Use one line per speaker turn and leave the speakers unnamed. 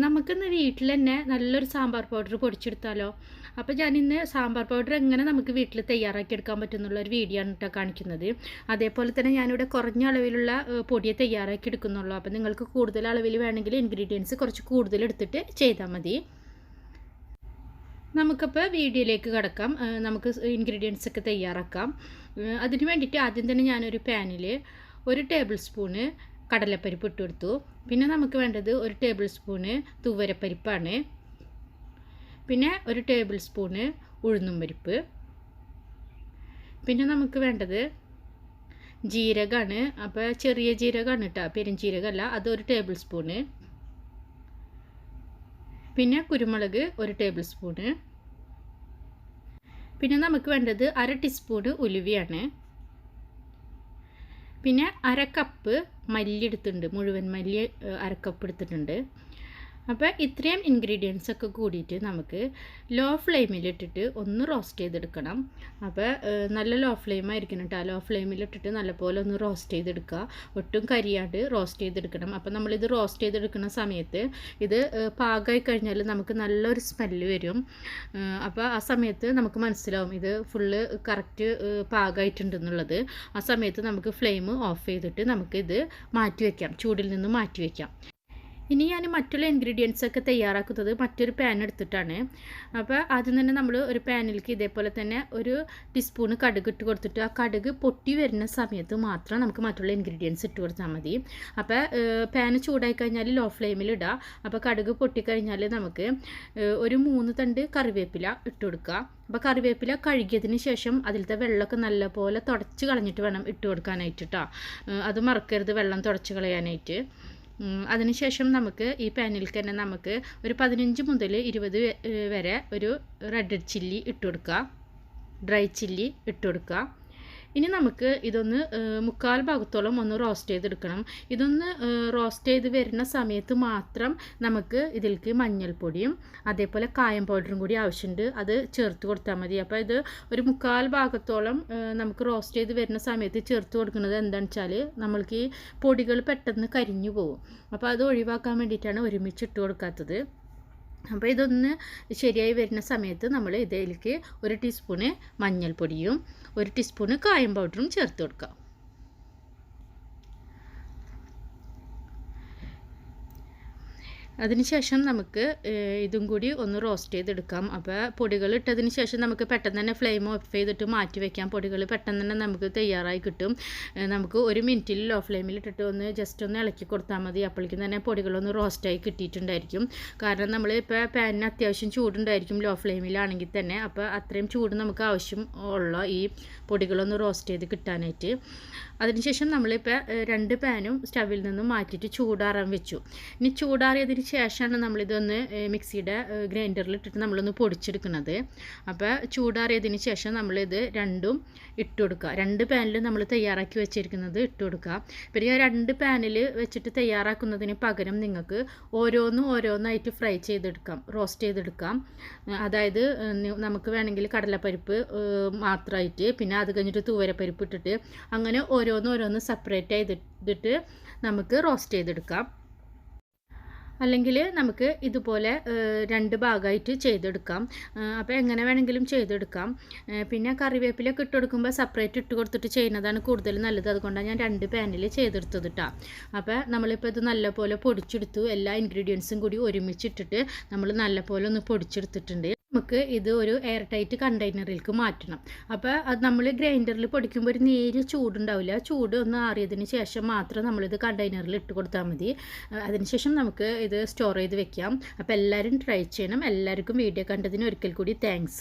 നമുക്കിന്ന് വീട്ടിൽ തന്നെ നല്ലൊരു സാമ്പാർ പൗഡർ പൊടിച്ചെടുത്താലോ. അപ്പോൾ ഞാനിന്ന് സാമ്പാർ പൗഡർ എങ്ങനെ നമുക്ക് വീട്ടിൽ തയ്യാറാക്കി എടുക്കാൻ പറ്റുന്നുള്ള ഒരു വീഡിയോ ആണ് കേട്ടോ കാണിക്കുന്നത്. അതേപോലെ തന്നെ ഞാനിവിടെ കുറഞ്ഞ അളവിലുള്ള പൊടിയെ തയ്യാറാക്കി എടുക്കുന്നുള്ളൂ. അപ്പോൾ നിങ്ങൾക്ക് കൂടുതൽ അളവിൽ വേണമെങ്കിൽ ഇൻഗ്രീഡിയൻസ് കുറച്ച് കൂടുതൽ എടുത്തിട്ട് ചെയ്താൽ മതി. നമുക്കിപ്പോൾ വീഡിയോയിലേക്ക് കിടക്കാം. നമുക്ക് ഇൻഗ്രീഡിയൻസ് ഒക്കെ തയ്യാറാക്കാം. അതിന് വേണ്ടിയിട്ട് ആദ്യം തന്നെ ഞാനൊരു പാനിൽ 1 ടേബിൾ സ്പൂണ് കടലപ്പരിപ്പ് ഇട്ട് കൊടുത്തു. പിന്നെ നമുക്ക് വേണ്ടത് 1 ടേബിൾ സ്പൂണ് തുവരപ്പരിപ്പാണ്. പിന്നെ 1 ടേബിൾ സ്പൂണ് ഉഴുന്നും പരിപ്പ്. പിന്നെ നമുക്ക് വേണ്ടത് ജീരകമാണ്. അപ്പോൾ ചെറിയ ജീരകമാണ് കേട്ടോ, പെരുംജീരകമല്ല. അത് 1 ടേബിൾ സ്പൂണ്. പിന്നെ കുരുമുളക് 1 ടേബിൾ സ്പൂണ്. പിന്നെ നമുക്ക് വേണ്ടത് 1/2 ടീസ്പൂണ് ഉലുവയാണ്. പിന്നെ 1/2 കപ്പ് മല്ലി എടുത്തിട്ടുണ്ട്, മുഴുവൻ മല്ലി 1/2 കപ്പ് എടുത്തിട്ടുണ്ട്. അപ്പോൾ ഇത്രയും ഇൻഗ്രീഡിയൻസ് ഒക്കെ കൂടിയിട്ട് നമുക്ക് ലോ ഫ്ലെയിമിലിട്ടിട്ട് ഒന്ന് റോസ്റ്റ് ചെയ്തെടുക്കണം. അപ്പോൾ നല്ല ലോ ഫ്ലെയിം ആയിരിക്കണം കേട്ടോ. ലോ ഫ്ലെയിമിലിട്ടിട്ട് നല്ലപോലെ ഒന്ന് റോസ്റ്റ് ചെയ്തെടുക്കുക, ഒട്ടും കരിയാണ്ട് റോസ്റ്റ് ചെയ്തെടുക്കണം. അപ്പോൾ നമ്മളിത് റോസ്റ്റ് ചെയ്തെടുക്കുന്ന സമയത്ത് ഇത് പാകമായി കഴിഞ്ഞാൽ നമുക്ക് നല്ലൊരു സ്മെല്ല് വരും. അപ്പോൾ ആ സമയത്ത് നമുക്ക് മനസ്സിലാവും ഇത് ഫുള്ള് കറക്റ്റ് പാകമായിട്ടുണ്ടെന്നുള്ളത്. ആ സമയത്ത് നമുക്ക് ഫ്ലെയിം ഓഫ് ചെയ്തിട്ട് നമുക്കിത് മാറ്റി വയ്ക്കാം, ചൂടിൽ നിന്ന് മാറ്റി വയ്ക്കാം. ഇനി ഞാൻ മറ്റുള്ള ഇൻഗ്രീഡിയൻസ് ഒക്കെ തയ്യാറാക്കുന്നത് മറ്റൊരു പാൻ എടുത്തിട്ടാണ്. അപ്പോൾ ആദ്യം തന്നെ നമ്മൾ ഒരു പാനിലേക്ക് ഇതേപോലെ തന്നെ 1 ടീസ്പൂണ് കടുക് ഇട്ട് കൊടുത്തിട്ട് ആ കടുക് പൊട്ടി വരുന്ന സമയത്ത് മാത്രം നമുക്ക് മറ്റുള്ള ഇൻഗ്രീഡിയൻസ് ഇട്ട് കൊടുത്താൽ മതി. അപ്പോൾ പാൻ ചൂടായി കഴിഞ്ഞാൽ ലോ ഫ്ലെയിമിൽ ഇടുക. അപ്പോൾ കടുക് പൊട്ടിക്കഴിഞ്ഞാൽ നമുക്ക് 3 തണ്ട് കറിവേപ്പില ഇട്ട് കൊടുക്കുക. അപ്പോൾ കറിവേപ്പില കഴുകിയതിന് ശേഷം അതിലത്തെ വെള്ളമൊക്കെ നല്ലപോലെ തുടച്ച് കളഞ്ഞിട്ട് വേണം ഇട്ട് കൊടുക്കാനായിട്ട് കേട്ടോ. അത് മറക്കരുത്, വെള്ളം തുടച്ച് കളയാനായിട്ട്. അതിനുശേഷം നമുക്ക് ഈ പാനിലേക്ക് തന്നെ നമുക്ക് ഒരു 15 മുതൽ 20 വരെ ഒരു റെഡ് ചില്ലി ഇട്ട് കൊടുക്കുക, ഡ്രൈ ചില്ലി ഇട്ട് കൊടുക്കുക. ഇനി നമുക്ക് ഇതൊന്ന് 1/4 ഭാഗത്തോളം ഒന്ന് റോസ്റ്റ് ചെയ്തെടുക്കണം. ഇതൊന്ന് റോസ്റ്റ് ചെയ്ത് വരുന്ന സമയത്ത് മാത്രം നമുക്ക് ഇതിലേക്ക് മഞ്ഞൾപ്പൊടിയും അതേപോലെ കായം പൗഡറും കൂടി ആവശ്യമുണ്ട്, അത് ചേർത്ത് കൊടുത്താൽ മതി. അപ്പോൾ ഇത് ഒരു 1/4 ഭാഗത്തോളം നമുക്ക് റോസ്റ്റ് ചെയ്ത് വരുന്ന സമയത്ത് ചേർത്ത് കൊടുക്കുന്നത് എന്താണെന്ന് വെച്ചാൽ നമ്മൾക്ക് ഈ പൊടികൾ പെട്ടെന്ന് കരിഞ്ഞു പോകും. അപ്പോൾ അത് ഒഴിവാക്കാൻ വേണ്ടിയിട്ടാണ് ഒരുമിച്ച് ഇട്ട് കൊടുക്കാത്തത്. അപ്പോൾ ഇതൊന്ന് ശരിയായി വരുന്ന സമയത്ത് നമ്മൾ ഇതിലേക്ക് 1 ടീസ്പൂണ് മഞ്ഞൾപ്പൊടിയും 1 ടീസ്പൂണ് കായം പൗഡറും ചേർത്ത് കൊടുക്കുക. അതിനുശേഷം നമുക്ക് ഇതും കൂടി ഒന്ന് റോസ്റ്റ് ചെയ്തെടുക്കാം. അപ്പോൾ പൊടികൾ ഇട്ടതിന് ശേഷം നമുക്ക് പെട്ടെന്ന് തന്നെ ഫ്ലെയിം ഓഫ് ചെയ്തിട്ട് മാറ്റി വയ്ക്കാം. പൊടികൾ പെട്ടെന്ന് തന്നെ നമുക്ക് തയ്യാറായി കിട്ടും. നമുക്ക് 1 മിനിറ്റിൽ ലോ ഫ്ലെയിമിൽ ഇട്ടിട്ട് ഒന്ന് ജസ്റ്റ് ഒന്ന് ഇളക്കി കൊടുത്താൽ മതി. അപ്പോഴേക്കും തന്നെ പൊടികളൊന്ന് റോസ്റ്റായി കിട്ടിയിട്ടുണ്ടായിരിക്കും. കാരണം നമ്മൾ ഇപ്പോൾ പാനിന് അത്യാവശ്യം ചൂടുണ്ടായിരിക്കും ലോ ഫ്ലെയിമിലാണെങ്കിൽ തന്നെ. അപ്പോൾ അത്രയും ചൂട് നമുക്ക് ആവശ്യം ഉള്ള ഈ പൊടികളൊന്ന് റോസ്റ്റ് ചെയ്ത് കിട്ടാനായിട്ട്. അതിനുശേഷം നമ്മളിപ്പോൾ 2 പാനും സ്റ്റവിൽ നിന്നും മാറ്റിയിട്ട് ചൂടാറാൻ വെച്ചു. ഇനി ചൂടാറിയതിന് ശേഷമാണ് നമ്മളിതൊന്ന് മിക്സിയുടെ ഗ്രൈൻഡറിൽ ഇട്ടിട്ട് നമ്മളൊന്ന് പൊടിച്ചെടുക്കുന്നത്. അപ്പോൾ ചൂടാറിയതിന് ശേഷം നമ്മളിത് രണ്ടും ഇട്ട് കൊടുക്കുക. 2 പാനിൽ നമ്മൾ തയ്യാറാക്കി വെച്ചിരിക്കുന്നത് ഇട്ട് കൊടുക്കുക. പിന്നെ 2 പാനിൽ വെച്ചിട്ട് തയ്യാറാക്കുന്നതിന് പകരം നിങ്ങൾക്ക് ഓരോന്നായിട്ട് ഫ്രൈ ചെയ്തെടുക്കാം, റോസ്റ്റ് ചെയ്തെടുക്കാം. അതായത് നമുക്ക് വേണമെങ്കിൽ കടലപ്പരിപ്പ് മാത്രമായിട്ട്, പിന്നെ അത് കഴിഞ്ഞിട്ട് തുവരപ്പരിപ്പ് ഇട്ടിട്ട് അങ്ങനെ ഓരോന്ന് സെപ്പറേറ്റ് ചെയ്തിട്ട് നമുക്ക് റോസ്റ്റ് ചെയ്തെടുക്കാം. അല്ലെങ്കിൽ നമുക്ക് ഇതുപോലെ 2 ഭാഗമായിട്ട് ചെയ്തെടുക്കാം. അപ്പോൾ എങ്ങനെ വേണമെങ്കിലും ചെയ്തെടുക്കാം. പിന്നെ കറിവേപ്പിലൊക്കെ ഇട്ട് കൊടുക്കുമ്പോൾ സെപ്പറേറ്റ് ഇട്ട് കൊടുത്തിട്ട് ചെയ്യുന്നതാണ് കൂടുതൽ നല്ലത്. അതുകൊണ്ടാണ് ഞാൻ 2 പാനിൽ ചെയ്തെടുത്തത് കേട്ടോ. അപ്പോൾ നമ്മളിപ്പോൾ ഇത് നല്ലപോലെ പൊടിച്ചെടുത്തു. എല്ലാ ഇൻഗ്രീഡിയൻസും കൂടി ഒരുമിച്ചിട്ടിട്ട് നമ്മൾ നല്ലപോലെ ഒന്ന് പൊടിച്ചെടുത്തിട്ടുണ്ട്. നമുക്ക് ഇത് ഒരു എയർ ടൈറ്റ് കണ്ടെയ്നറിലേക്ക് മാറ്റണം. അപ്പോൾ അത് നമ്മൾ ഗ്രൈൻഡറിൽ പൊടിക്കുമ്പോൾ ഒരു നേരിയ ചൂടുണ്ടാവില്ല. ചൂട് ഒന്ന് ആറിയതിന് ശേഷം മാത്രം നമ്മളിത് കണ്ടെയ്നറിൽ ഇട്ട് കൊടുത്താൽ മതി. അതിനുശേഷം നമുക്ക് ഇത് സ്റ്റോർ ചെയ്ത് വെക്കാം. അപ്പോൾ എല്ലാവരും ട്രൈ ചെയ്യണം. എല്ലാവർക്കും വീഡിയോ കണ്ടതിന് ഒരിക്കൽ കൂടി താങ്ക്സ്.